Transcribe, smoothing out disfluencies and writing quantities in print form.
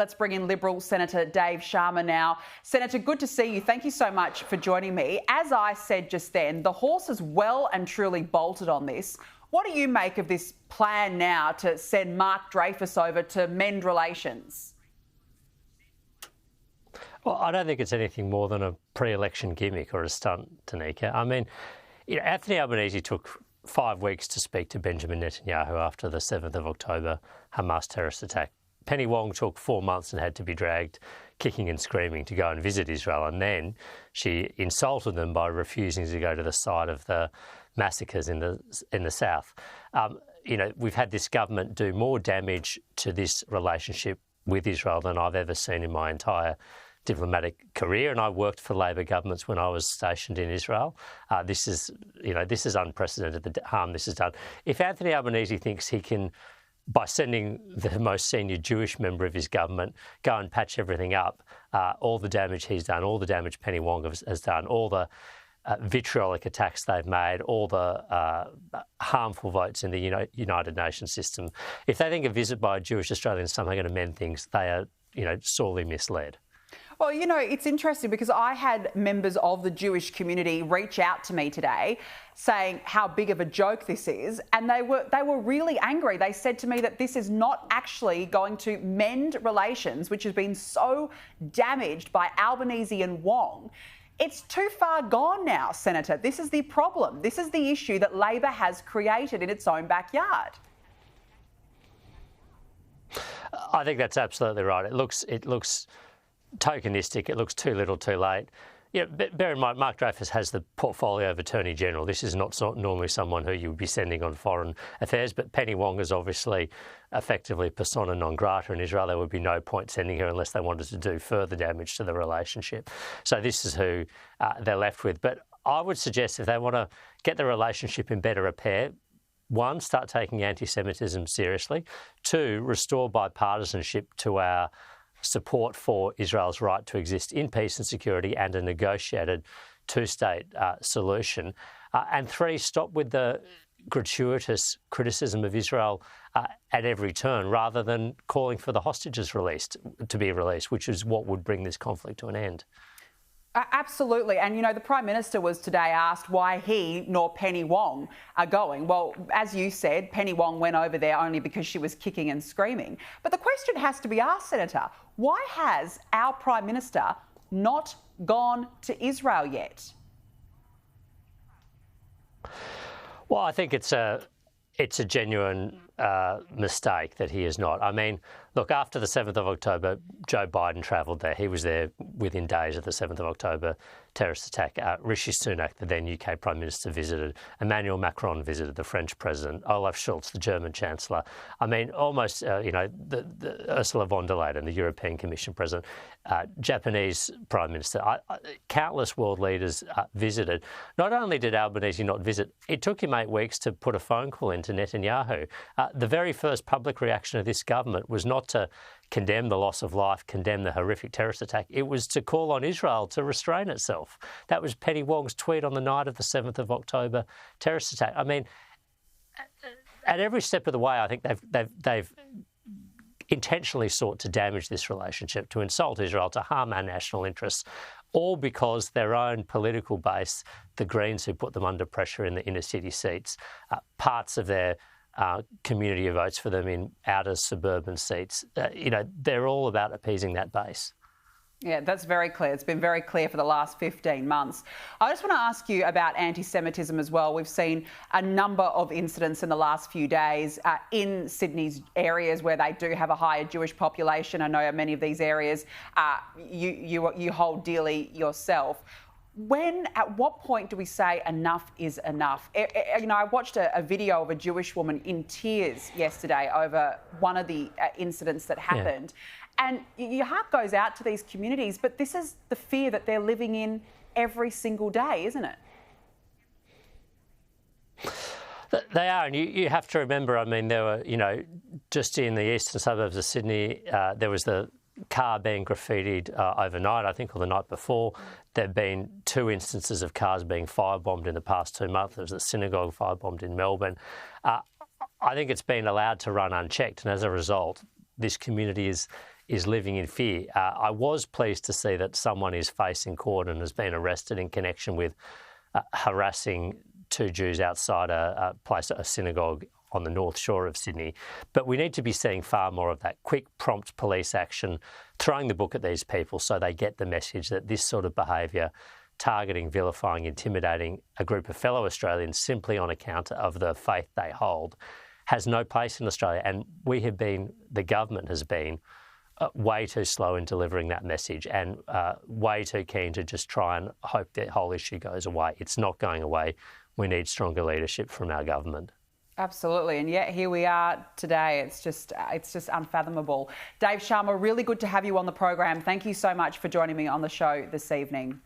Let's bring in Liberal Senator Dave Sharma now. Senator, good to see you. Thank you so much for joining me. As I said just then, the horse is well and truly bolted on this. What do you make of this plan now to send Mark Dreyfus over to mend relations? Well, I don't think it's anything more than a pre-election gimmick or a stunt, Danica. I mean, Anthony Albanese took 5 weeks to speak to Benjamin Netanyahu after the 7th of October Hamas terrorist attack. Penny Wong took 4 months and had to be dragged kicking and screaming to go and visit Israel, and then she insulted them by refusing to go to the site of the massacres in the south. We've had this government do more damage to this relationship with Israel than I've ever seen in my entire diplomatic career, and I worked for Labor governments when I was stationed in Israel. This is unprecedented, the harm this has done. If Anthony Albanese thinks he can, by sending the most senior Jewish member of his government, go and patch everything up, all the damage he's done, all the damage Penny Wong has done, all the vitriolic attacks they've made, all the harmful votes in the United Nations system, if they think a visit by a Jewish Australian is somehow going to mend things, they are, sorely misled. Well, it's interesting because I had members of the Jewish community reach out to me today saying how big of a joke this is, and they were really angry. They said to me that this is not actually going to mend relations, which has been so damaged by Albanese and Wong. It's too far gone now, Senator. This is the problem. This is the issue that Labor has created in its own backyard. I think that's absolutely right. It looks tokenistic. It looks too little, too late. Bear in mind, Mark Dreyfus has the portfolio of Attorney-General. This is not normally someone who you would be sending on foreign affairs, but Penny Wong is obviously effectively persona non grata in Israel. There would be no point sending her unless they wanted to do further damage to the relationship. So this is who they're left with. But I would suggest if they want to get the relationship in better repair, 1, start taking anti-Semitism seriously. 2, restore bipartisanship to our support for Israel's right to exist in peace and security and a negotiated two-state solution. And 3, stop with the gratuitous criticism of Israel at every turn rather than calling for the hostages to be released, which is what would bring this conflict to an end. Absolutely. And, the Prime Minister was today asked why he nor Penny Wong are going. Well, as you said, Penny Wong went over there only because she was kicking and screaming. But the question has to be asked, Senator, why has our Prime Minister not gone to Israel yet? Well, I think it's a genuine mistake that he is not. I mean, look, after the 7th of October, Joe Biden travelled there. He was there within days of the 7th of October terrorist attack. Rishi Sunak, the then UK Prime Minister, visited. Emmanuel Macron visited, the French President. Olaf Scholz, the German Chancellor. I mean, almost, the Ursula von der Leyen, the European Commission President, Japanese Prime Minister. Countless world leaders visited. Not only did Albanese not visit, it took him 8 weeks to put a phone call into Netanyahu. The very first public reaction of this government was not to condemn the loss of life, condemn the horrific terrorist attack. It was to call on Israel to restrain itself. That was Penny Wong's tweet on the night of the 7th of October terrorist attack. I mean, at every step of the way, I think they've intentionally sought to damage this relationship, to insult Israel, to harm our national interests, all because their own political base, the Greens who put them under pressure in the inner city seats, parts of their community who votes for them in outer suburban seats, they're all about appeasing that base. Yeah, that's very clear. It's been very clear for the last 15 months. I just want to ask you about anti-Semitism as well. We've seen a number of incidents in the last few days in Sydney's areas where they do have a higher Jewish population. I know many of these areas you hold dearly yourself. At what point do we say enough is enough? I watched a video of a Jewish woman in tears yesterday over one of the incidents that happened. Yeah. And your heart goes out to these communities, but this is the fear that they're living in every single day, isn't it? They are, and you have to remember, I mean, there were, just in the eastern suburbs of Sydney, there was the car being graffitied overnight, I think, or the night before. There have been 2 instances of cars being firebombed in the past 2 months. There was a synagogue firebombed in Melbourne. I think it's been allowed to run unchecked, and as a result, this community is is living in fear. I was pleased to see that someone is facing court and has been arrested in connection with harassing two Jews outside a synagogue on the North Shore of Sydney. But we need to be seeing far more of that quick, prompt police action, throwing the book at these people so they get the message that this sort of behaviour, targeting, vilifying, intimidating a group of fellow Australians simply on account of the faith they hold, has no place in Australia. And the government has been way too slow in delivering that message and way too keen to just try and hope the whole issue goes away. It's not going away. We need stronger leadership from our government. Absolutely, and yet here we are today. It's just unfathomable. Dave Sharma, really good to have you on the program. Thank you so much for joining me on the show this evening.